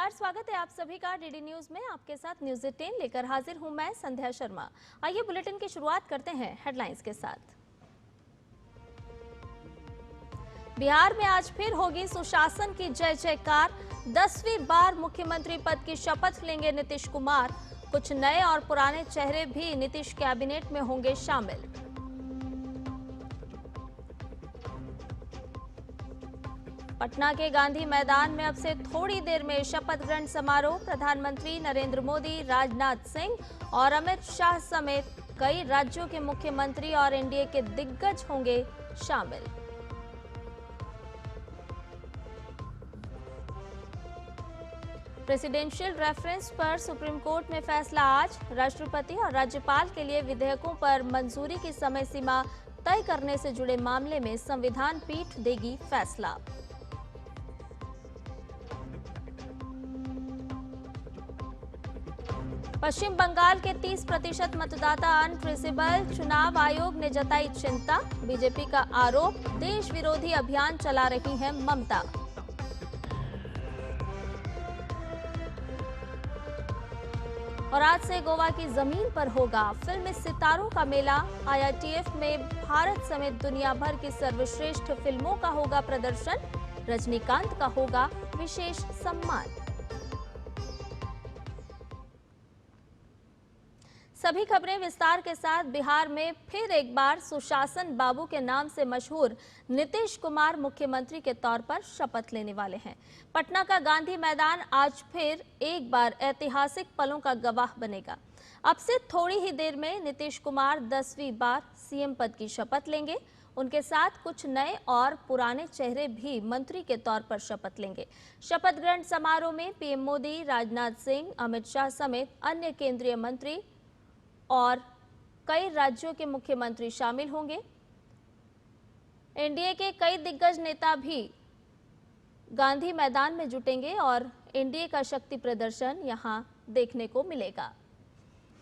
नमस्कार, स्वागत है आप सभी का डीडी न्यूज में। आपके साथ न्यूज 10 लेकर हाजिर हूं मैं संध्या शर्मा। आइए बुलेटिन की शुरुआत करते हैं हेडलाइंस के साथ। बिहार में आज फिर होगी सुशासन की जय जयकार। 10वीं बार मुख्यमंत्री पद की शपथ लेंगे नीतीश कुमार। कुछ नए और पुराने चेहरे भी नीतीश कैबिनेट में होंगे शामिल। पटना के गांधी मैदान में अब से थोड़ी देर में शपथ ग्रहण समारोह। प्रधानमंत्री नरेंद्र मोदी, राजनाथ सिंह और अमित शाह समेत कई राज्यों के मुख्यमंत्री और एनडीए के दिग्गज होंगे शामिल। प्रेसिडेंशियल रेफरेंस पर सुप्रीम कोर्ट में फैसला आज। राष्ट्रपति और राज्यपाल के लिए विधेयकों पर मंजूरी की समय सीमा तय करने से जुड़े मामले में संविधान पीठ देगी फैसला। पश्चिम बंगाल के 30% मतदाता अनट्रेसेबल। चुनाव आयोग ने जताई चिंता। बीजेपी का आरोप, देश विरोधी अभियान चला रही हैं ममता। और आज से गोवा की जमीन पर होगा फिल्मी सितारों का मेला। आईआईटीएफ में भारत समेत दुनिया भर की सर्वश्रेष्ठ फिल्मों का होगा प्रदर्शन। रजनीकांत का होगा विशेष सम्मान। सभी खबरें विस्तार के साथ। बिहार में फिर एक बार सुशासन बाबू के नाम से मशहूर नीतीश कुमार मुख्यमंत्री के तौर पर शपथ लेने वाले हैं। पटना का गांधी मैदान आज फिर एक बार ऐतिहासिक पलों का गवाह बनेगा। अब से थोड़ी ही देर में नीतीश कुमार 10वीं बार सीएम पद की शपथ लेंगे। उनके साथ कुछ नए और पुराने चेहरे भी मंत्री के तौर पर शपथ लेंगे। शपथ ग्रहण समारोह में पीएम मोदी, राजनाथ सिंह, अमित शाह समेत अन्य केंद्रीय मंत्री और कई राज्यों के मुख्यमंत्री शामिल होंगे। एनडीए के कई दिग्गज नेता भी गांधी मैदान में जुटेंगे और एनडीए का शक्ति प्रदर्शन यहां देखने को मिलेगा।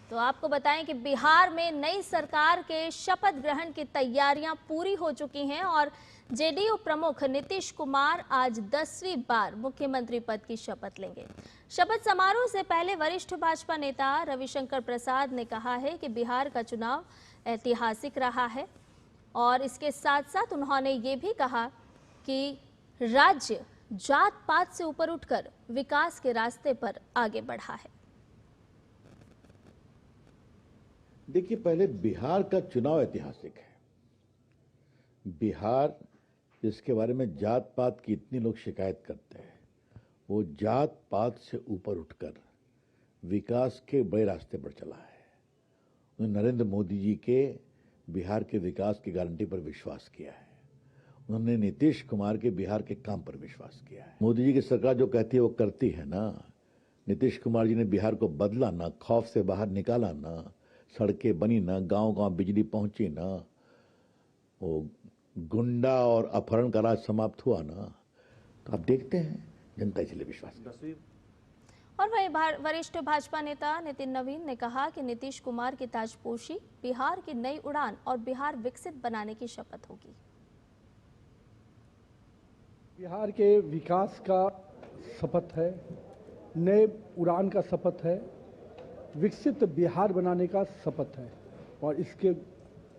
तो आपको बताएं कि बिहार में नई सरकार के शपथ ग्रहण की तैयारियां पूरी हो चुकी हैं और जेडीयू प्रमुख नीतीश कुमार आज 10वीं बार मुख्यमंत्री पद की शपथ लेंगे। शपथ समारोह से पहले वरिष्ठ भाजपा नेता रविशंकर प्रसाद ने कहा है कि बिहार का चुनाव ऐतिहासिक रहा है और इसके साथ साथ उन्होंने ये भी कहा कि राज्य जात पात से ऊपर उठकर विकास के रास्ते पर आगे बढ़ा है। देखिए, पहले बिहार का चुनाव ऐतिहासिक है। बिहार, जिसके बारे में जात पात की इतनी लोग शिकायत करते हैं, वो जात पात से ऊपर उठकर विकास के बड़े रास्ते पर चला है। उन्होंने नरेंद्र मोदी जी के बिहार के विकास की गारंटी पर विश्वास किया है। उन्होंने नीतीश कुमार के बिहार के काम पर विश्वास किया है। मोदी जी की सरकार जो कहती है वो करती है ना। नीतीश कुमार जी ने बिहार को बदला ना, खौफ से बाहर निकाला ना, सड़कें बनी ना, गांव-गांव बिजली पहुंची ना, वो गुंडा और अपहरण का राज समाप्त हुआ ना। तो आप देखते हैं जनता इसलिए विश्वास करती है। और वहीं वरिष्ठ भाजपा नेता नितिन नवीन ने कहा कि नीतीश कुमार की ताजपोशी बिहार की नई उड़ान और बिहार विकसित बनाने की शपथ होगी। बिहार के विकास का शपथ है, नए उड़ान का शपथ है, विकसित बिहार बनाने का शपथ है और इसके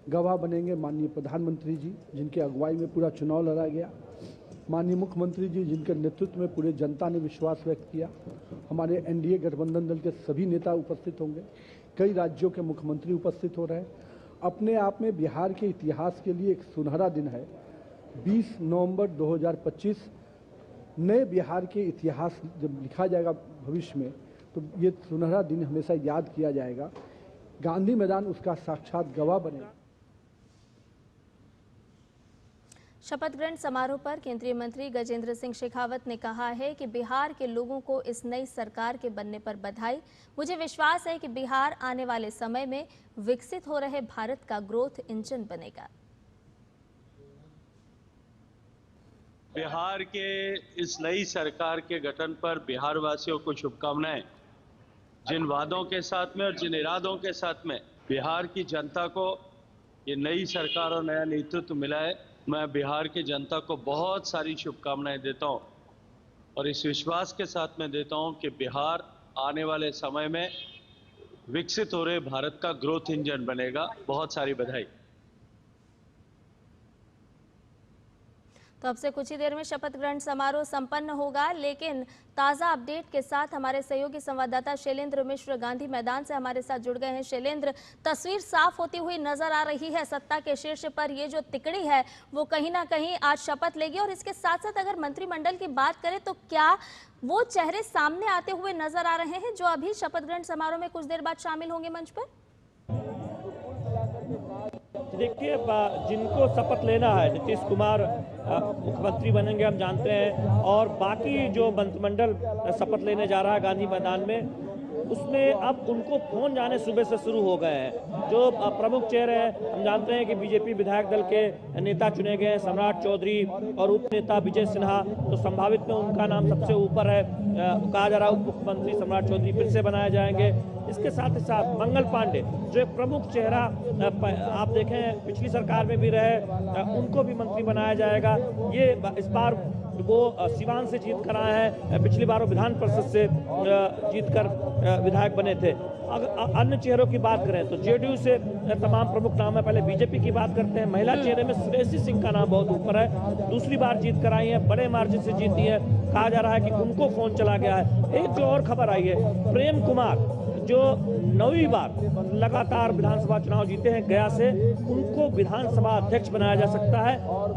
गवाह बनेंगे माननीय प्रधानमंत्री जी, जिनके अगुवाई में पूरा चुनाव लड़ा गया, माननीय मुख्यमंत्री जी, जिनके नेतृत्व में पूरे जनता ने विश्वास व्यक्त किया, हमारे एनडीए गठबंधन दल के सभी नेता उपस्थित होंगे, कई राज्यों के मुख्यमंत्री उपस्थित हो रहे हैं। अपने आप में बिहार के इतिहास के लिए एक सुनहरा दिन है। 20 नवंबर 2025 नए बिहार के इतिहास जब लिखा जाएगा भविष्य में, तो ये सुनहरा दिन हमेशा याद किया जाएगा। गांधी मैदान उसका साक्षात गवाह बनेगा। शपथ ग्रहण समारोह पर केंद्रीय मंत्री गजेंद्र सिंह शेखावत ने कहा है कि बिहार के लोगों को इस नई सरकार के बनने पर बधाई। मुझे विश्वास है कि बिहार आने वाले समय में विकसित हो रहे भारत का ग्रोथ इंजन बनेगा। बिहार के इस नई सरकार के गठन पर बिहार वासियों को शुभकामनाएं। जिन वादों के साथ में और जिन इरादों के साथ में बिहार की जनता को ये नई सरकार और नया नेतृत्व मिला है, मैं बिहार की जनता को बहुत सारी शुभकामनाएं देता हूं। और इस विश्वास के साथ मैं देता हूं कि बिहार आने वाले समय में विकसित हो रहे भारत का ग्रोथ इंजन बनेगा। बहुत सारी बधाई। तो अब से कुछ ही देर में शपथ ग्रहण समारोह संपन्न होगा, लेकिन ताज़ा अपडेट के साथ हमारे सहयोगी संवाददाता शैलेंद्र मिश्र गांधी मैदान से हमारे साथ जुड़ गए हैं। शैलेंद्र, तस्वीर साफ होती हुई नजर आ रही है। सत्ता के शीर्ष पर ये जो तिकड़ी है वो कहीं ना कहीं आज शपथ लेगी, और इसके साथ साथ अगर मंत्रिमंडल की बात करें तो क्या वो चेहरे सामने आते हुए नजर आ रहे हैं जो अभी शपथ ग्रहण समारोह में कुछ देर बाद शामिल होंगे मंच पर? देखिए, जिनको शपथ लेना है, नीतीश कुमार मुख्यमंत्री बनेंगे हम जानते हैं, और बाकी जो मंत्रिमंडल शपथ लेने जा रहा है गांधी मैदान में, उसमें अब उनको फोन जाने सुबह से शुरू हो गए हैं। जो प्रमुख चेहरे हैं, हम जानते हैं कि बीजेपी विधायक दल के नेता चुने गए हैं, सम्राट चौधरी और उप नेता विजय सिन्हा, तो संभावित में उनका नाम सबसे ऊपर है। कहा जा रहा है उप मुख्यमंत्री सम्राट चौधरी फिर से बनाए जाएंगे। इसके साथ ही साथ मंगल पांडे जो एक प्रमुख चेहरा आप देखें पिछली सरकार में भी रहे, उनको भी मंत्री बनाया जाएगा। ये इस बार वो सिवान से जीत कर आए हैं, पिछली बार वो विधान परिषद से जीतकर विधायक बने थे। अगर अन्य चेहरों की बात करें तो जेडीयू से तमाम प्रमुख नाम है। पहले बीजेपी की बात करते हैं। महिला चेहरे में श्रेयसी सिंह का नाम बहुत ऊपर है, दूसरी बार जीत कर आई है, बड़े मार्जिन से जीती है। कहा जा रहा है कि उनको फोन चला गया है। एक जो और खबर आई है, प्रेम कुमार जो 9वीं बार लगातार विधानसभा चुनाव जीते हैं गया से, उनको विधानसभा अध्यक्ष बनाया जा सकता है।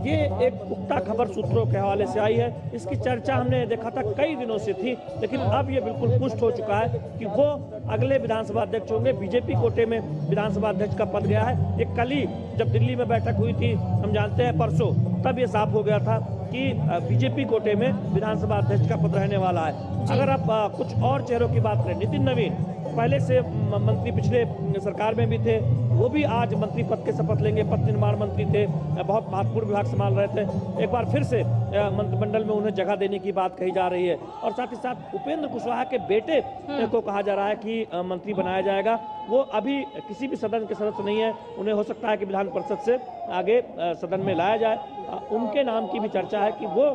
ये एक पुख्ता खबर सूत्रों के हवाले से आई है। इसकी चर्चा हमने देखा था कई दिनों से थी, लेकिन अब ये बिल्कुल पुष्ट हो चुका है कि वो अगले विधानसभा अध्यक्ष होंगे। बीजेपी कोटे में विधानसभा अध्यक्ष का पद गया है। ये कल ही जब दिल्ली में बैठक हुई थी, हम जानते हैं परसों, तब ये साफ हो गया था कि बीजेपी कोटे में विधानसभा अध्यक्ष का पद रहने वाला है। अगर आप कुछ और चेहरों की बात करें, नितिन नवीन पहले से मंत्री पिछले सरकार में भी थे, वो भी आज मंत्री पद के शपथ लेंगे। पथ निर्माण मंत्री थे, बहुत महत्वपूर्ण विभाग संभाल रहे थे। एक बार फिर से मंत्रिमंडल में उन्हें जगह देने की बात कही जा रही है। और साथ ही साथ उपेंद्र कुशवाहा के बेटे को कहा जा रहा है कि मंत्री बनाया जाएगा। वो अभी किसी भी सदन के सदस्य नहीं है, उन्हें हो सकता है कि विधान परिषद से आगे सदन में लाया जाए। उनके नाम की भी चर्चा है कि वो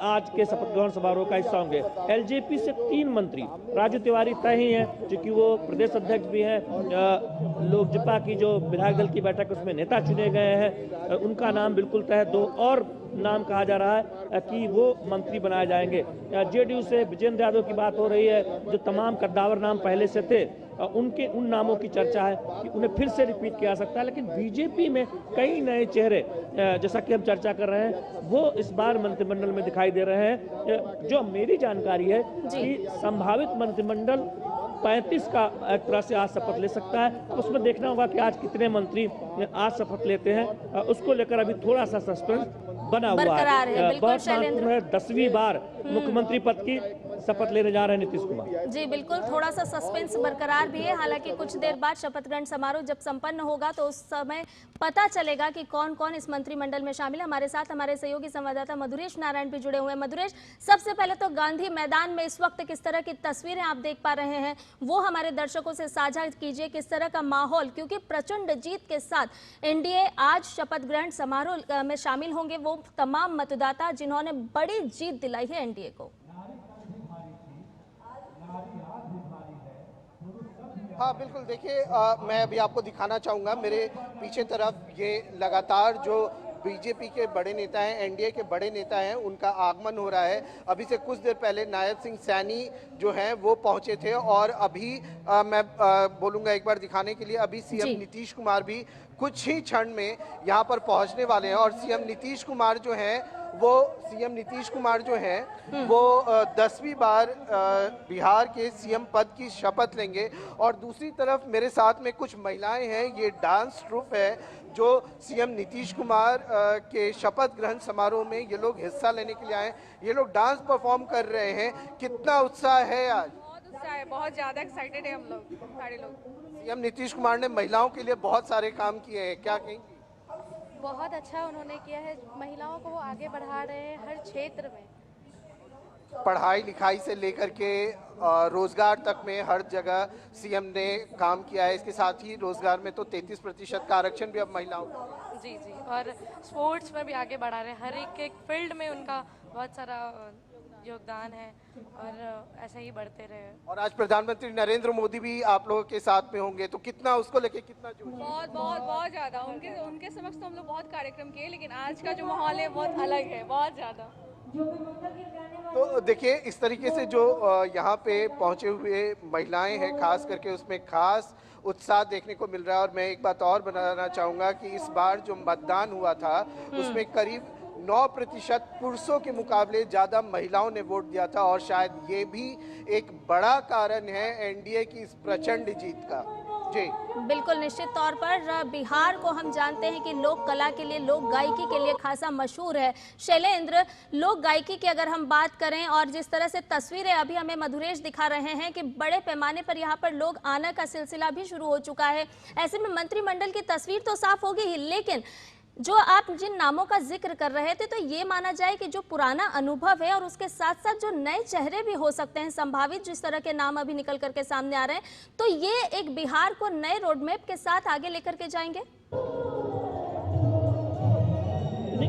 आज के शपथ ग्रहण समारोह का हिस्सा होंगे। एलजेपी से 3 मंत्री, राजू तिवारी तय ही हैं, क्योंकि वो प्रदेश अध्यक्ष भी हैं। लोकसभा की जो विधायक दल की बैठक उसमें नेता चुने गए हैं, उनका नाम बिल्कुल तय है। 2 और नाम कहा जा रहा है कि वो मंत्री बनाए जाएंगे। जेडीयू से विजेंद्र यादव की बात हो रही है, जो तमाम कद्दावर नाम पहले से थे, उनके उन नामों की चर्चा है कि उन्हें फिर से रिपीट किया सकता है। लेकिन बीजेपी में कई नए चेहरे, जैसा कि हम चर्चा कर रहे हैं, वो इस बार मंत्रिमंडल में दिखाई दे रहे हैं। जो मेरी जानकारी है कि संभावित मंत्रिमंडल 35 का एक तरह से आज शपथ ले सकता है। उसमें देखना होगा कि आज कितने मंत्री आज शपथ लेते हैं। उसको लेकर अभी थोड़ा सा सस्पेंस बना हुआ है। बहुत महत्वपूर्ण है, 10वीं बार मुख्यमंत्री पद की शपथ लेने जा रहे हैं नीतीश कुमार। जी बिल्कुल, थोड़ा सा सस्पेंस बरकरार भी है। हालांकि कुछ देर बाद शपथ ग्रहण समारोह जब संपन्न होगा तो उस समय पता चलेगा कि कौन कौन इस मंत्रिमंडल में शामिल है। हमारे साथ हमारे सहयोगी संवाददाता मधुरेश नारायण भी जुड़े हुए हैं। मधुरेश, सबसे पहले तो गांधी मैदान में इस वक्त किस तरह की तस्वीरें आप देख पा रहे हैं, वो हमारे दर्शकों से साझा कीजिए। किस तरह का माहौल, क्योंकि प्रचंड जीत के साथ एनडीए आज शपथ ग्रहण समारोह में शामिल होंगे, वो तमाम मतदाता जिन्होंने बड़ी जीत दिलाई है एनडीए को। हाँ बिल्कुल, देखिए मैं अभी आपको दिखाना चाहूँगा मेरे पीछे तरफ, ये लगातार जो बीजेपी के बड़े नेता हैं, एनडीए के बड़े नेता हैं, उनका आगमन हो रहा है। अभी से कुछ देर पहले नायब सिंह सैनी जो हैं वो पहुंचे थे, और अभी मैं बोलूँगा एक बार दिखाने के लिए, अभी सीएम नीतीश कुमार भी कुछ ही क्षण में यहाँ पर पहुँचने वाले हैं। और सीएम नीतीश कुमार जो हैं वो 10वीं बार बिहार के सीएम पद की शपथ लेंगे। और दूसरी तरफ मेरे साथ में कुछ महिलाएं हैं, ये डांस ट्रूप है जो सीएम नीतीश कुमार के शपथ ग्रहण समारोह में ये लोग हिस्सा लेने के लिए आए। ये लोग डांस परफॉर्म कर रहे हैं। कितना उत्साह है आज? बहुत उत्साह है, बहुत ज़्यादा एक्साइटेड है हम लोग, सारे लोग। सीएम नीतीश कुमार ने महिलाओं के लिए बहुत सारे काम किए हैं, क्या कहेंगी? बहुत अच्छा उन्होंने किया है, महिलाओं को वो आगे बढ़ा रहे हैं हर क्षेत्र में। पढ़ाई लिखाई से लेकर के रोजगार तक में हर जगह सीएम ने काम किया है। इसके साथ ही रोजगार में तो 33% का आरक्षण भी अब महिलाओं को। जी, और स्पोर्ट्स में भी आगे बढ़ा रहे हैं, हर एक फील्ड में उनका बहुत सारा योगदान है और ऐसे ही बढ़ते रहे। और आज प्रधानमंत्री नरेंद्र मोदी भी आप लोगों के साथ में होंगे, तो कितना उसको लेके कितना जोश? बहुत बहुत बहुत ज़्यादा। उनके समक्ष तो हम लोग बहुत कार्यक्रम किए, लेकिन आज का जो माहौल है बहुत अलग है, बहुत ज़्यादा। तो देखिए इस तरीके से जो यहाँ पे पहुंचे हुए महिलाएं हैं, खास करके उसमें खास उत्साह देखने को मिल रहा है। और मैं एक बात और बताना चाहूँगा कि इस बार जो मतदान हुआ था उसमें करीब 9% पुरुषों के मुकाबले ज़्यादा महिलाओं ने वोट दिया था, और शायद ये भी एक बड़ा कारण है एनडीए की इस प्रचंड जीत का। जी बिल्कुल, निश्चित तौर पर बिहार को हम जानते हैं कि लोक कला के लिए, लोक गायकी के लिए खासा मशहूर है। शैलेंद्र, लोक गायकी की अगर हम बात करें और जिस तरह से तस्वीरें अभी हमें मधुरेश दिखा रहे हैं कि बड़े पैमाने पर यहाँ पर लोग आने का सिलसिला भी शुरू हो चुका है, ऐसे में मंत्रिमंडल की तस्वीर तो साफ होगी ही, लेकिन जो आप जिन नामों का जिक्र कर रहे थे, तो ये माना जाए कि जो पुराना अनुभव है और उसके साथ साथ जो नए चेहरे भी हो सकते हैं संभावित, जिस तरह के नाम अभी निकल करके सामने आ रहे हैं, तो ये एक बिहार को नए रोडमैप के साथ आगे लेकर के जाएंगे।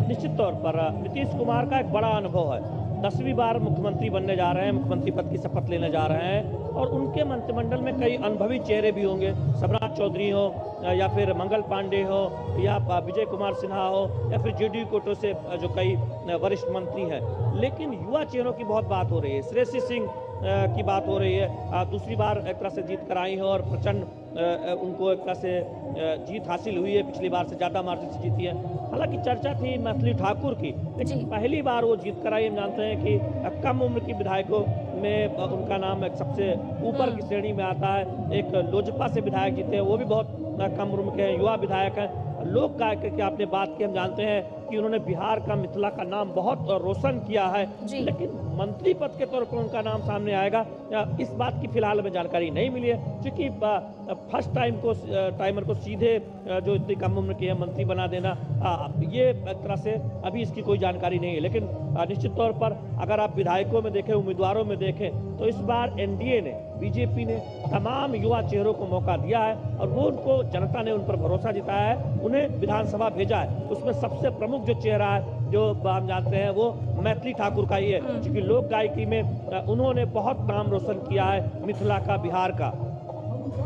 निश्चित तौर पर नीतीश कुमार का एक बड़ा अनुभव है, 10वीं बार मुख्यमंत्री बनने जा रहे हैं, मुख्यमंत्री पद की शपथ लेने जा रहे हैं, और उनके मंत्रिमंडल में कई अनुभवी चेहरे भी होंगे। सम्राट चौधरी हो या फिर मंगल पांडे हो या विजय कुमार सिन्हा हो या फिर जेडीयू कोटे से जो कई वरिष्ठ मंत्री हैं, लेकिन युवा चेहरों की बहुत बात हो रही है। श्रेयसी सिंह की बात हो रही है, दूसरी बार एक तरह से जीत कराई है और प्रचंड उनको एक तरह से जीत हासिल हुई है, पिछली बार से ज़्यादा मार्जिन से जीती है। हालांकि चर्चा थी मैथिली ठाकुर की, लेकिन पहली बार वो जीत कराई। हम जानते हैं कि कम उम्र की विधायकों में उनका नाम एक सबसे ऊपर की श्रेणी में आता है। एक लोजपा से विधायक जीते हैं, वो भी बहुत कम उम्र के हैं, युवा विधायक हैं। लोक गायक की आपने बात की, हम जानते हैं कि उन्होंने बिहार का, मिथिला का नाम बहुत रोशन किया है, लेकिन मंत्री पद के तौर पर उनका नाम सामने आएगा इस बात की फिलहाल हमें जानकारी नहीं मिली है, क्योंकि फर्स्ट टाइमर को सीधे जो इतनी कम उम्र के है मंत्री बना देना, ये एक तरह से अभी इसकी कोई जानकारी नहीं है। लेकिन निश्चित तौर पर अगर आप विधायकों में देखें, उम्मीदवारों में देखें, तो इस बार एनडीए ने, बीजेपी ने तमाम युवा चेहरों को मौका दिया है और वो उनको, जनता ने उन पर भरोसा जताया है, उन्हें विधानसभा भेजा है। उसमें सबसे प्रमुख जो चेहरा है, जो हम जानते हैं, वो मैथिली ठाकुर का ही है, क्योंकि लोक गायकी में उन्होंने बहुत नाम रोशन किया है मिथिला का, बिहार का।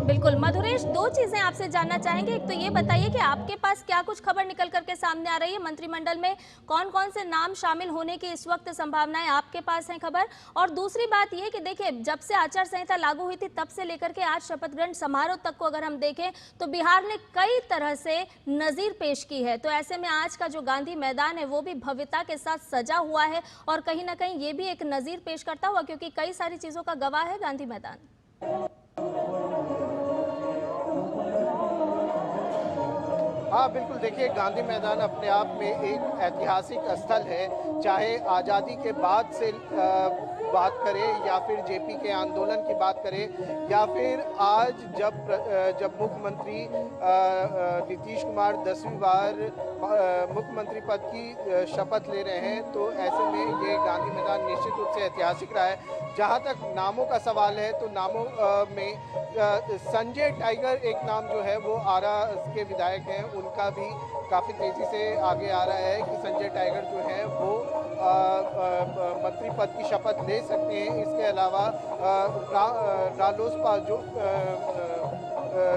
बिल्कुल मधुरेश, दो चीजें आपसे जानना चाहेंगे। एक तो ये बताइए कि आपके पास क्या कुछ खबर निकल करके सामने आ रही है, मंत्रिमंडल में कौन कौन से नाम शामिल होने की इस वक्त संभावनाएं आपके पास हैं खबर? और दूसरी बात ये कि देखिए, जब से आचार संहिता लागू हुई थी तब से लेकर के आज शपथ ग्रहण समारोह तक को अगर हम देखें तो बिहार ने कई तरह से नजीर पेश की है। तो ऐसे में आज का जो गांधी मैदान है वो भी भव्यता के साथ सजा हुआ है और कहीं ना कहीं ये भी एक नजीर पेश करता हुआ, क्योंकि कई सारी चीजों का गवाह है गांधी मैदान। हाँ बिल्कुल, देखिए गांधी मैदान अपने आप में एक ऐतिहासिक स्थल है, चाहे आज़ादी के बाद से बात करें या फिर जेपी के आंदोलन की बात करें या फिर आज जब मुख्यमंत्री नीतीश कुमार 10वीं बार मुख्यमंत्री पद की शपथ ले रहे हैं, तो ऐसे में ये गांधी मैदान निश्चित रूप से ऐतिहासिक रहा है। जहाँ तक नामों का सवाल है, तो नामों में संजय टाइगर एक नाम जो है वो आरा के विधायक हैं, उनका भी काफ़ी तेज़ी से आगे आ रहा है कि संजय टाइगर जो है वो मंत्री पद की शपथ ले सकते हैं। इसके अलावा रालोसपा जो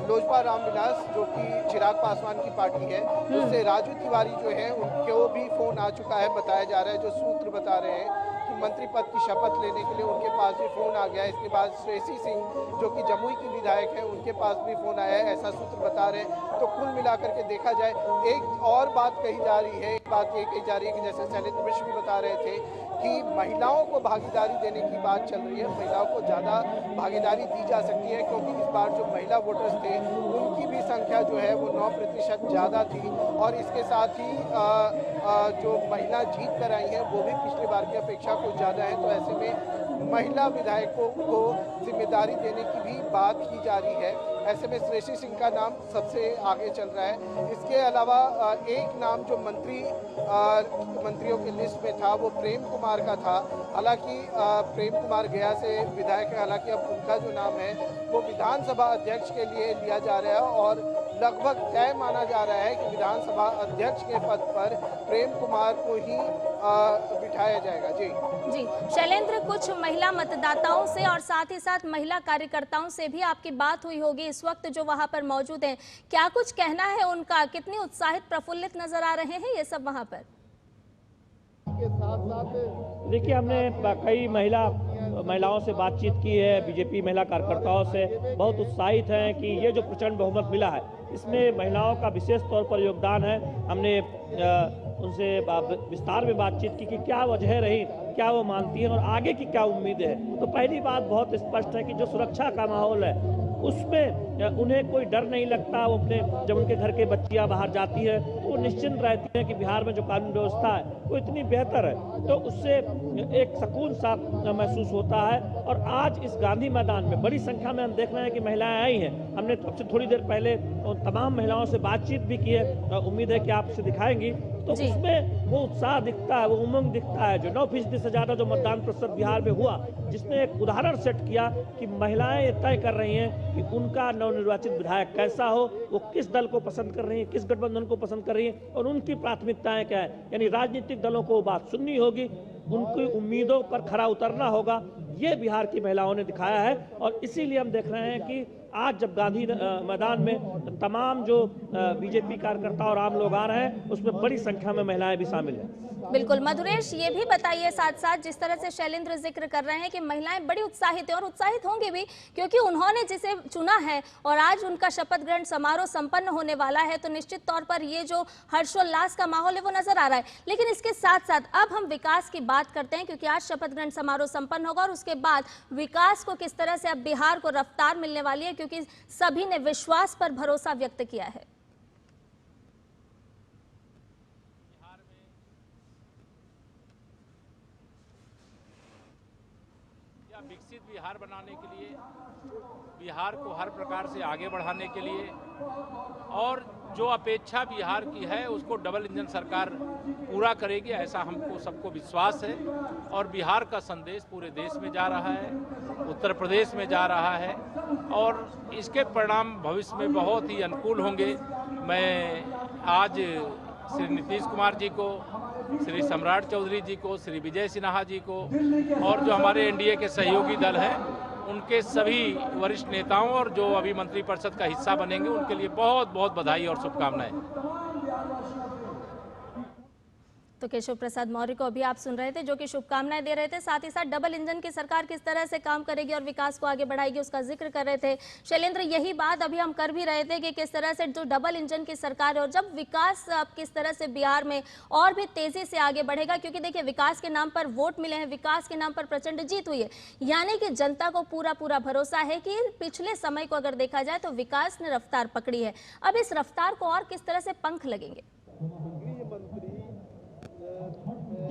लोजपा रामविलास, जो कि चिराग पासवान की पार्टी है, उससे राजू तिवारी जो है उनको भी फ़ोन आ चुका है, बताया जा रहा है, जो सूत्र बता रहे हैं कि मंत्री पद की शपथ लेने के लिए उनके पास भी फ़ोन आ गया है। इसके बाद श्रेयसी सिंह जो कि जमुई की विधायक है, उनके पास भी फ़ोन आया है, ऐसा सूत्र बता रहे हैं। तो कुल मिलाकर के देखा जाए, एक और बात कही जा रही है, एक बात ये कही जा रही है कि जैसे शैलेंद्र मिश्र भी बता रहे थे कि महिलाओं को भागीदारी देने की बात चल रही है, महिलाओं को ज़्यादा भागीदारी दी जा सकती है, क्योंकि इस बार जो महिला वोटर्स थे उनकी भी संख्या जो है वो 9% ज़्यादा थी। और इसके साथ ही जो महिला जीत कर आई हैं वो भी पिछले बार की अपेक्षा कुछ ज़्यादा है। तो ऐसे में महिला विधायकों को जिम्मेदारी देने की भी बात की जा रही है। ऐसे में श्रेयसी सिंह का नाम सबसे आगे चल रहा है। इसके अलावा एक नाम जो मंत्रियों की लिस्ट में था वो प्रेम कुमार का था। हालांकि प्रेम कुमार गया से विधायक है, हालांकि अब उनका जो नाम है वो विधानसभा अध्यक्ष के लिए लिया जा रहा है और लगभग तय माना जा रहा है कि विधानसभा अध्यक्ष के पद पर प्रेम कुमार को ही बिठाया जाएगा। जी शैलेंद्र, कुछ महिला मतदाताओं से और साथ ही साथ महिला कार्यकर्ताओं से भी आपकी बात हुई होगी इस वक्त जो वहां पर मौजूद हैं, क्या कुछ कहना है उनका? कितनी उत्साहित प्रफुल्लित नजर आ रहे हैं ये सब वहां पर? देखिए, हमने कई महिलाओं से बातचीत की है, बीजेपी महिला कार्यकर्ताओं से, बहुत उत्साहित हैं कि ये जो प्रचंड बहुमत मिला है इसमें महिलाओं का विशेष तौर पर योगदान है। हमने उनसे विस्तार में बातचीत की कि क्या वजह रही, क्या वो मानती हैं और आगे की क्या उम्मीदें हैं। तो पहली बात बहुत स्पष्ट है कि जो सुरक्षा का माहौल है उसमें उन्हें कोई डर नहीं लगता। वो अपने जब उनके घर के बच्चियां बाहर जाती है तो वो निश्चिंत रहती हैं कि बिहार में जो कानून व्यवस्था है वो इतनी बेहतर है, तो उससे एक सुकून सा महसूस होता है। और आज इस गांधी मैदान में बड़ी संख्या में हम देख रहे हैं कि महिलाएं आई हैं। हमने सबसे थोड़ी देर पहले तमाम महिलाओं से बातचीत भी की है, उम्मीद है कि आप उसे दिखाएंगी। तो उसमें वो उत्साह दिखता है, वो उमंग दिखता है। जो 9% से ज़्यादा जो मतदान प्रतिशत बिहार में हुआ, जिसने एक उदाहरण सेट किया कि महिलाएं तय कर रही हैं कि उनका नवनिर्वाचित विधायक कैसा हो, वो किस दल को पसंद कर रही हैं, किस गठबंधन को पसंद कर रही हैं और उनकी प्राथमिकताएं क्या है। यानी राजनीतिक दलों को बात सुननी होगी, उनकी उम्मीदों पर खरा उतरना होगा। ये बिहार की महिलाओं ने दिखाया है और इसीलिए हम देख रहे हैं कि आज जब गांधी मैदान में तमाम जो बीजेपी कार्यकर्ता और आम लोग आ रहे हैं उसमें बड़ी संख्या में महिलाएं भी शामिल हैं। बिल्कुल मधुरेश, ये भी बताइए साथ साथ जिस तरह से शैलेंद्र जिक्र कर रहे हैं कि महिलाएं बड़ी उत्साहित हैं और उत्साहित होंगी भी क्योंकि उन्होंने जिसे चुना है और आज उनका शपथ ग्रहण समारोह संपन्न होने वाला है, तो निश्चित तौर पर ये जो हर्षोल्लास का माहौल है वो नजर आ रहा है। लेकिन इसके साथ साथ अब हम विकास की बात करते हैं क्योंकि आज शपथ ग्रहण समारोह संपन्न होगा और उसके बाद विकास को किस तरह से अब बिहार को रफ्तार मिलने वाली है, क्योंकि सभी ने विश्वास पर भरोसा व्यक्त किया है। विकसित बिहार बनाने के लिए, बिहार को हर प्रकार से आगे बढ़ाने के लिए और जो अपेक्षा बिहार की है उसको डबल इंजन सरकार पूरा करेगी, ऐसा हमको सबको विश्वास है। और बिहार का संदेश पूरे देश में जा रहा है, उत्तर प्रदेश में जा रहा है और इसके परिणाम भविष्य में बहुत ही अनुकूल होंगे। मैं आज श्री नीतीश कुमार जी को, श्री सम्राट चौधरी जी को, श्री विजय सिन्हा जी को और जो हमारे एनडीए के सहयोगी दल हैं उनके सभी वरिष्ठ नेताओं और जो अभी मंत्रिपरिषद का हिस्सा बनेंगे उनके लिए बहुत बहुत बधाई और शुभकामनाएं। तो केशव प्रसाद मौर्य को अभी आप सुन रहे थे जो कि शुभकामनाएं दे रहे थे, साथ ही साथ डबल इंजन की सरकार किस तरह से काम करेगी और विकास को आगे बढ़ाएगी उसका जिक्र कर रहे थे। शैलेंद्र, यही बात अभी हम कर भी रहे थे कि किस तरह से जो डबल इंजन की सरकार है और जब विकास अब किस तरह से बिहार में और भी तेजी से आगे बढ़ेगा, क्योंकि देखिए विकास के नाम पर वोट मिले हैं, विकास के नाम पर प्रचंड जीत हुई है, यानी कि जनता को पूरा भरोसा है कि पिछले समय को अगर देखा जाए तो विकास ने रफ्तार पकड़ी है। अब इस रफ्तार को और किस तरह से पंख लगेंगे?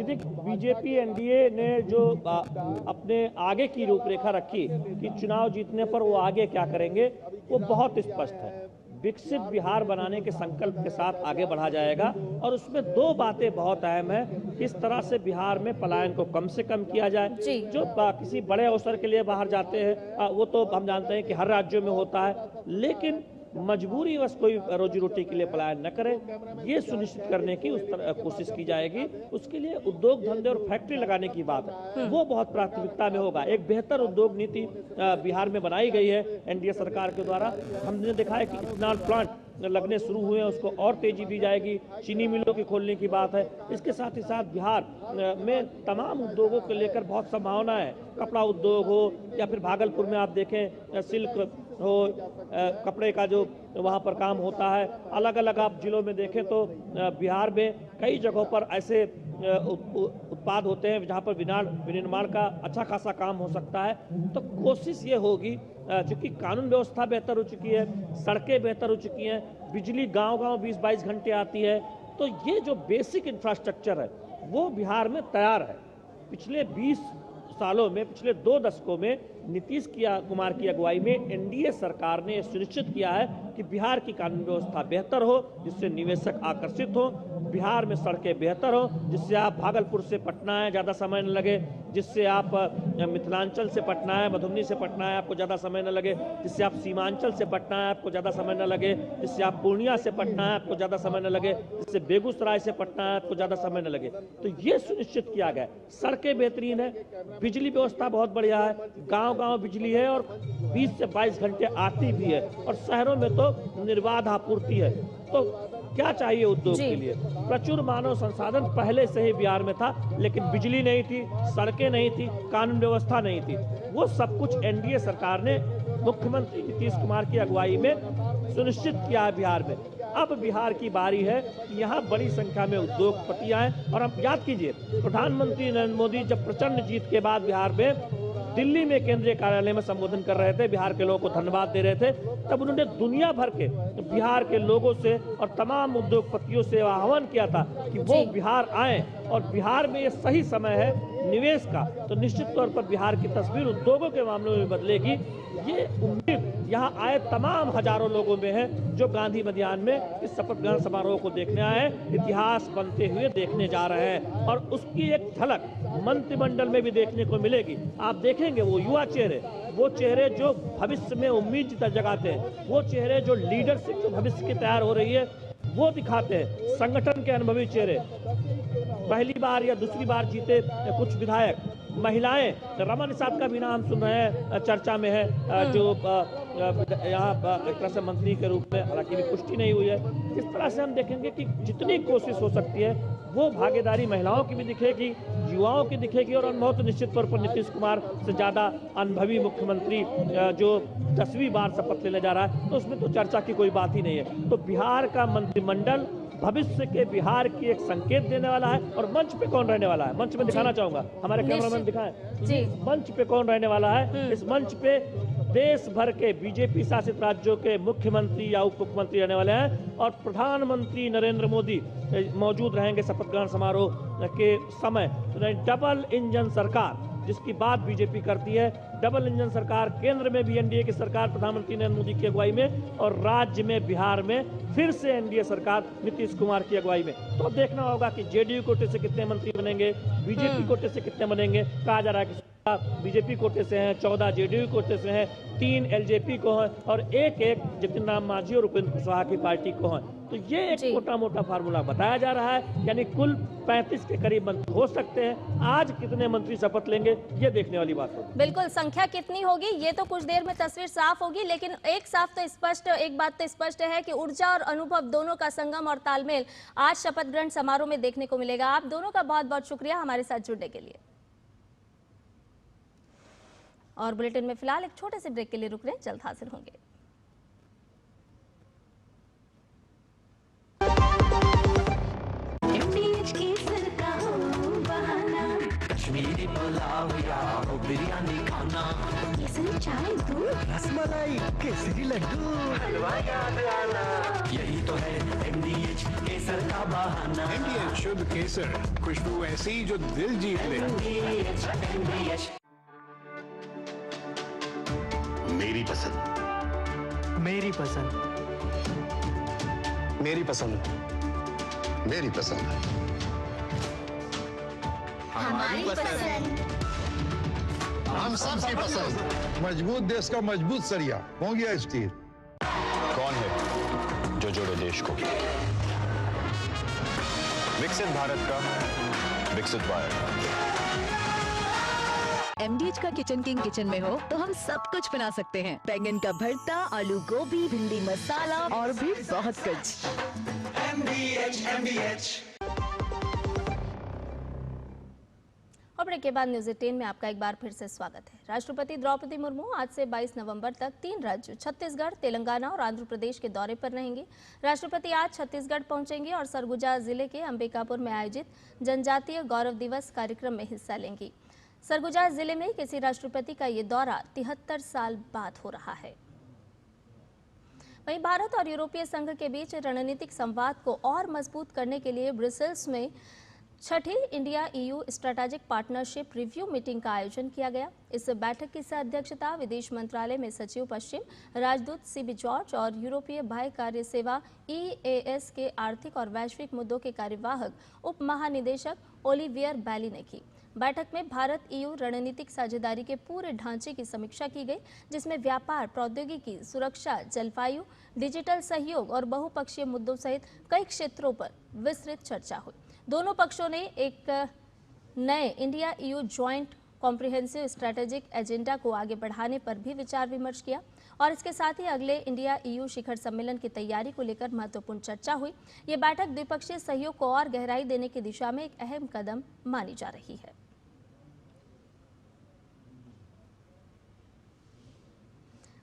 बीजेपी एनडीए ने जो अपने आगे की रूपरेखा रखी कि चुनाव जीतने पर वो आगे क्या करेंगे, वो बहुत स्पष्ट है। विकसित बिहार बनाने के संकल्प के साथ आगे बढ़ा जाएगा और उसमें दो बातें बहुत अहम है। किस तरह से बिहार में पलायन को कम से कम किया जाए। जो किसी बड़े अवसर के लिए बाहर जाते हैं वो तो हम जानते हैं कि हर राज्यों में होता है, लेकिन मजबूरी बस कोई रोजी रोटी के लिए पलायन न करे, ये सुनिश्चित करने की कोशिश की जाएगी। उसके लिए उद्योग धंधे और फैक्ट्री लगाने की बात है, वो बहुत प्राथमिकता में होगा। एक बेहतर उद्योग नीति बिहार में बनाई गई है एनडीए सरकार के द्वारा। हमने देखा है कि इथेनॉल प्लांट लगने शुरू हुए हैं, उसको और तेजी दी जाएगी। चीनी मिलों की खोलने की बात है। इसके साथ ही साथ बिहार में तमाम उद्योगों को लेकर बहुत संभावना है। कपड़ा उद्योग हो या फिर भागलपुर में आप देखें सिल्क हो, कपड़े का जो वहाँ पर काम होता है। अलग अलग आप जिलों में देखें तो बिहार में कई जगहों पर ऐसे उत्पाद होते हैं जहाँ पर विनिर्माण का अच्छा खासा काम हो सकता है। तो कोशिश ये होगी, चूँकि कानून व्यवस्था बेहतर हो चुकी है, सड़कें बेहतर हो चुकी हैं, बिजली गांव-गांव 20-22 घंटे आती है, तो ये जो बेसिक इंफ्रास्ट्रक्चर है वो बिहार में तैयार है। पिछले 20 सालों में, पिछले 2 दशकों में नीतीश कुमार की अगुवाई में एनडीए सरकार ने सुनिश्चित किया है कि बिहार की कानून व्यवस्था बेहतर हो, जिससे निवेशक आकर्षित हो। बिहार में सड़कें बेहतर हो, जिससे आप भागलपुर से पटना आए ज़्यादा समय न लगे, जिससे आप मिथिलांचल से पटना आए, मधुबनी से पटना आए आपको ज़्यादा समय न लगे, जिससे आप सीमांचल से पटना आए आपको ज़्यादा समय न लगे, जिससे आप पूर्णिया से पटना आए आपको ज़्यादा समय न लगे, जिससे बेगूसराय से पटना आए आपको ज़्यादा समय न लगे। तो ये सुनिश्चित किया गया। सड़कें बेहतरीन है, बिजली व्यवस्था बहुत बढ़िया है, गाँव-गाँव बिजली है और 20 से 22 घंटे आती भी है, और शहरों में तो निर्बाध आपूर्ति है। तो क्या चाहिए उद्योग के लिए? प्रचुर मानव संसाधन पहले से ही बिहार में था, लेकिन बिजली नहीं थी, सड़कें नहीं थी, कानून व्यवस्था नहीं थी। वो सब कुछ एनडीए सरकार ने मुख्यमंत्री नीतीश कुमार की अगुवाई में सुनिश्चित किया है बिहार में। अब बिहार की बारी है कि यहाँ बड़ी संख्या में उद्योगपति आए। और आप याद कीजिए, प्रधानमंत्री नरेंद्र मोदी जब प्रचंड जीत के बाद बिहार में दिल्ली में केंद्रीय कार्यालय में संबोधन कर रहे थे, बिहार के लोगों को धन्यवाद दे रहे थे, तब उन्होंने दुनिया भर के बिहार के लोगों से और तमाम उद्योगपतियों से आह्वान किया था कि वो बिहार आए, और बिहार में ये सही समय है निवेश का। तो निश्चित तौर पर बिहार की तस्वीर उद्योगों के मामले में बदलेगी। ये उम्मीद यहाँ आए तमाम हजारों लोगों में है जो गांधी मैदान में इस शपथ ग्रहण समारोह को देखने आए, इतिहास बनते हुए देखने जा रहे हैं। और उसकी एक झलक मंत्रिमंडल में भी देखने को मिलेगी। आप देखेंगे वो युवा चेहरे, वो चेहरे जो भविष्य में उम्मीद जगाते हैं, वो चेहरे जो लीडरशिप जो भविष्य की तैयार हो रही है वो दिखाते हैं। संगठन के अनुभवी चेहरे, पहली बार या दूसरी बार जीते कुछ विधायक, महिलाएं, रमन निषाद का भी नाम सुन रहे हैं, चर्चा में है, जो यहाँ एक तरह से मंत्री के रूप में, हालांकि भी पुष्टि नहीं हुई है। इस तरह से हम देखेंगे कि जितनी कोशिश हो सकती है वो भागीदारी महिलाओं की भी दिखेगी, युवाओं की दिखेगी, और अनुभव तो निश्चित तौर पर नीतीश कुमार से ज़्यादा अनुभवी मुख्यमंत्री जो 10वीं बार शपथ लेने जा रहा है, तो उसमें तो चर्चा की कोई बात ही नहीं है। तो बिहार का मंत्रिमंडल भविष्य के बिहार की एक संकेत देने वाला है। और मंच पे कौन रहने वाला है, मंच में दिखाना चाहूंगा, हमारे कैमरामैन दिखाएं जी, मंच पे कौन रहने वाला है। इस मंच पे देश भर के बीजेपी शासित राज्यों के मुख्यमंत्री या उप मुख्यमंत्री रहने वाले हैं, और प्रधानमंत्री नरेंद्र मोदी मौजूद रहेंगे शपथ ग्रहण समारोह के समय। डबल इंजन सरकार जिसकी बात बीजेपी करती है, डबल इंजन सरकार, केंद्र में भी एनडीए की सरकार प्रधानमंत्री नरेंद्र मोदी की अगुवाई में, और राज्य में बिहार में फिर से एनडीए सरकार नीतीश कुमार की अगुवाई में। तो अब देखना होगा कि जेडीयू कोटे से कितने मंत्री बनेंगे, बीजेपी कोटे से कितने बनेंगे। कहा जा रहा है कि बीजेपी कोटे से हैं, 14 जेडीयू कोटे से हैं, 3 एलजेपी को हैं, और एक जितिन राम मांझी और उपेंद्र कुशवाहा की पार्टी को हैं। तो ये एक मोटा मोटा फार्मूला बताया जा रहा है, यानी कुल 35 के करीब मंत्री हो सकते हैं। आज कितने मंत्री शपथ लेंगे ये देखने वाली बात होगी। बिल्कुल, संख्या कितनी होगी ये तो कुछ देर में तस्वीर साफ होगी, लेकिन एक बात तो स्पष्ट है कि ऊर्जा और अनुभव दोनों का संगम और तालमेल आज शपथ ग्रहण समारोह में देखने को मिलेगा। आप दोनों का बहुत बहुत शुक्रिया हमारे साथ जुड़ने के लिए। और बुलेटिन में फिलहाल एक छोटे से ब्रेक के लिए रुक रहे हैं, जल्द हाजिर होंगे। कश्मीरी पुलाव या बिरयानी खाना, केसरी चाय दूध, रसमलाई, केसरी लड्डू, हलवा याद आना, यही तो है एमडीएच केसर का बहाना। एमडीएच शुद्ध केसर, खुशबू ऐसी जो दिल जीत ले। एमडीएच मेरी पसंद, मेरी पसंद, मेरी पसंद, मेरी पसंद, हमारी पसंद, हम सबकी पसंद। मजबूत देश का मजबूत सरिया हो गया स्टील। कौन है जो जोड़े देश को? विकसित भारत का विकसित भारत। एमडीएच का किचन किंग किचन में हो तो हम सब कुछ बना सकते हैं। बैंगन का भरता, आलू गोभी, भिंडी मसाला और भी बहुत कुछ। एमडीएच। और ब्रेक के बाद न्यूज 18 में आपका एक बार फिर से स्वागत है। राष्ट्रपति द्रौपदी मुर्मू आज से 22 नवंबर तक 3 राज्यों छत्तीसगढ़, तेलंगाना और आंध्र प्रदेश के दौरे पर रहेंगे। राष्ट्रपति आज छत्तीसगढ़ पहुंचेंगे और सरगुजा जिले के अंबिकापुर में आयोजित जनजातीय गौरव दिवस कार्यक्रम में हिस्सा लेंगी। सरगुजा जिले में किसी राष्ट्रपति का ये दौरा 73 साल बाद हो रहा है। वहीं भारत और यूरोपीय संघ के बीच रणनीतिक संवाद को और मजबूत करने के लिए ब्रसेल्स में छठी India EU strategic partnership review meeting का आयोजन किया गया। इस बैठक की अध्यक्षता विदेश मंत्रालय में सचिव पश्चिम राजदूत CB जॉर्ज और यूरोपीय बाह्य कार्य सेवा EAS के आर्थिक और वैश्विक मुद्दों के कार्यवाहक उप महानिदेशक ओलिवियर बैली ने की। बैठक में भारत EU रणनीतिक साझेदारी के पूरे ढांचे की समीक्षा की गई, जिसमें व्यापार, प्रौद्योगिकी, सुरक्षा, जलवायु, डिजिटल सहयोग और बहुपक्षीय मुद्दों सहित कई क्षेत्रों पर विस्तृत चर्चा हुई। दोनों पक्षों ने एक नए India EU joint comprehensive strategic agenda को आगे बढ़ाने पर भी विचार विमर्श किया और इसके साथ ही अगले इंडिया EU शिखर सम्मेलन की तैयारी को लेकर महत्वपूर्ण चर्चा हुई। ये बैठक द्विपक्षीय सहयोग को और गहराई देने की दिशा में एक अहम कदम मानी जा रही है।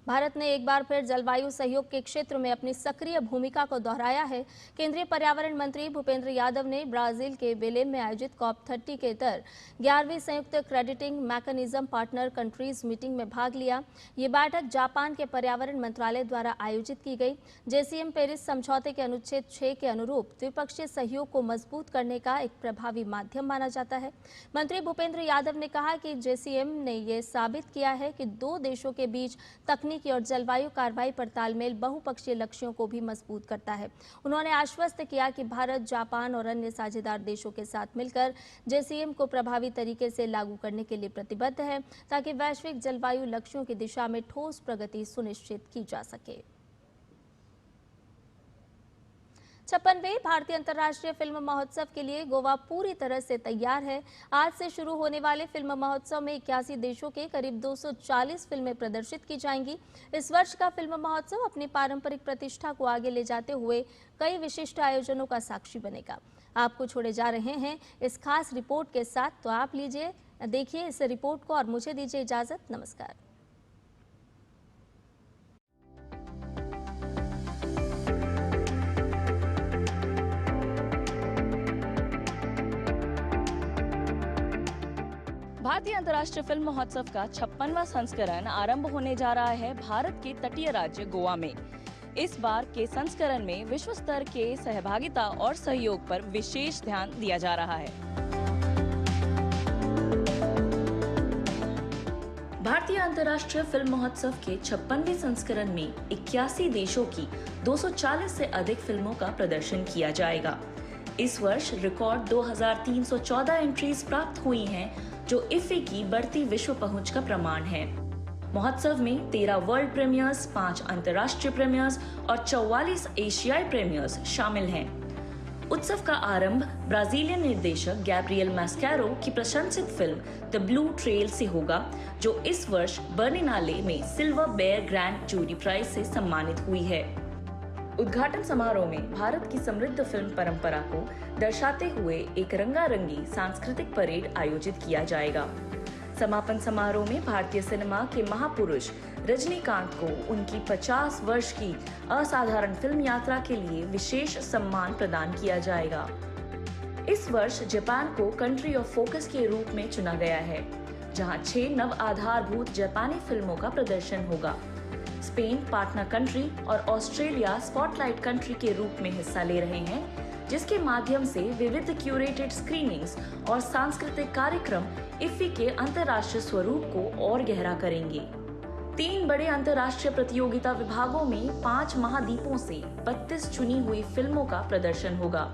भारत ने एक बार फिर जलवायु सहयोग के क्षेत्र में अपनी सक्रिय भूमिका को दोहराया है। केंद्रीय पर्यावरण मंत्री भूपेंद्र यादव ने ब्राजील के बेलेम में आयोजित COP30 के तहत 11वीं संयुक्त crediting mechanism partner countries meeting में भाग लिया। ये बैठक जापान के पर्यावरण मंत्रालय द्वारा आयोजित की गई। JCM पेरिस समझौते के अनुच्छेद 6 के अनुरूप द्विपक्षीय सहयोग को मजबूत करने का एक प्रभावी माध्यम माना जाता है। मंत्री भूपेंद्र यादव ने कहा कि JCM ने यह साबित किया है कि दो देशों के बीच तकनीकी और जलवायु कार्रवाई पर तालमेल बहुपक्षीय लक्ष्यों को भी मजबूत करता है। उन्होंने आश्वस्त किया कि भारत, जापान और अन्य साझेदार देशों के साथ मिलकर JCM को प्रभावी तरीके से लागू करने के लिए प्रतिबद्ध है, ताकि वैश्विक जलवायु लक्ष्यों की दिशा में ठोस प्रगति सुनिश्चित की जा सके। 56वें भारतीय अंतर्राष्ट्रीय फिल्म महोत्सव के लिए गोवा पूरी तरह से तैयार है। आज से शुरू होने वाले फिल्म महोत्सव में 81 देशों के करीब 240 फिल्में प्रदर्शित की जाएंगी। इस वर्ष का फिल्म महोत्सव अपनी पारंपरिक प्रतिष्ठा को आगे ले जाते हुए कई विशिष्ट आयोजनों का साक्षी बनेगा। आपको छोड़े जा रहे हैं इस खास रिपोर्ट के साथ, तो आप देखिए इस रिपोर्ट को और मुझे दीजिए इजाजत। नमस्कार। भारतीय अंतर्राष्ट्रीय फिल्म महोत्सव का 56वां संस्करण आरंभ होने जा रहा है भारत के तटीय राज्य गोवा में। इस बार के संस्करण में विश्व स्तर के सहभागिता और सहयोग पर विशेष ध्यान दिया जा रहा है। भारतीय अंतर्राष्ट्रीय फिल्म महोत्सव के 56वें संस्करण में 81 देशों की 240 से अधिक फिल्मों का प्रदर्शन किया जाएगा। इस वर्ष रिकॉर्ड 2314 एंट्रीज प्राप्त हुई हैं, जो इफ्फी की बढ़ती विश्व पहुंच का प्रमाण है। महोत्सव में 13 वर्ल्ड प्रीमियर्स, 5 अंतर्राष्ट्रीय प्रीमियर्स और 44 एशियाई प्रीमियर्स शामिल हैं। उत्सव का आरंभ ब्राजीलियन निर्देशक गैब्रियल मास्कैरो की प्रशंसित फिल्म द ब्लू ट्रेल से होगा, जो इस वर्ष बर्निनाले में silver bear grand jury prize से सम्मानित हुई है। उद्घाटन समारोह में भारत की समृद्ध फिल्म परंपरा को दर्शाते हुए एक रंगारंगी सांस्कृतिक परेड आयोजित किया जाएगा। समापन समारोह में भारतीय सिनेमा के महापुरुष रजनीकांत को उनकी 50 वर्ष की असाधारण फिल्म यात्रा के लिए विशेष सम्मान प्रदान किया जाएगा। इस वर्ष जापान को कंट्री ऑफ फोकस के रूप में चुना गया है, जहां 6 नव आधारभूत जापानी फिल्मों का प्रदर्शन होगा। स्पेन पार्टनर कंट्री और ऑस्ट्रेलिया स्पॉटलाइट कंट्री के रूप में हिस्सा ले रहे हैं, जिसके माध्यम से विविध क्यूरेटेड स्क्रीनिंग्स और सांस्कृतिक कार्यक्रम इफ्फी के अंतर्राष्ट्रीय स्वरूप को और गहरा करेंगे। 3 बड़े अंतर्राष्ट्रीय प्रतियोगिता विभागों में 5 महाद्वीपों से 32 चुनी हुई फिल्मों का प्रदर्शन होगा।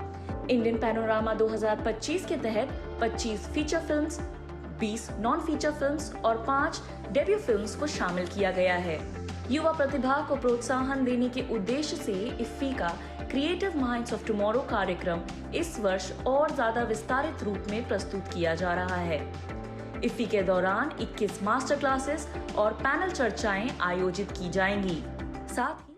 इंडियन पैनोरामा 2025 के तहत 25 feature films, 20 non feature films और 5 डेब्यू फिल्म्स को शामिल किया गया है। युवा प्रतिभा को प्रोत्साहन देने के उद्देश्य से इफ्फी का क्रिएटिव माइंड्स ऑफ टुमारो कार्यक्रम इस वर्ष और ज्यादा विस्तारित रूप में प्रस्तुत किया जा रहा है। इफ्फी के दौरान 21 मास्टर क्लासेस और पैनल चर्चाएं आयोजित की जाएंगी। साथ ही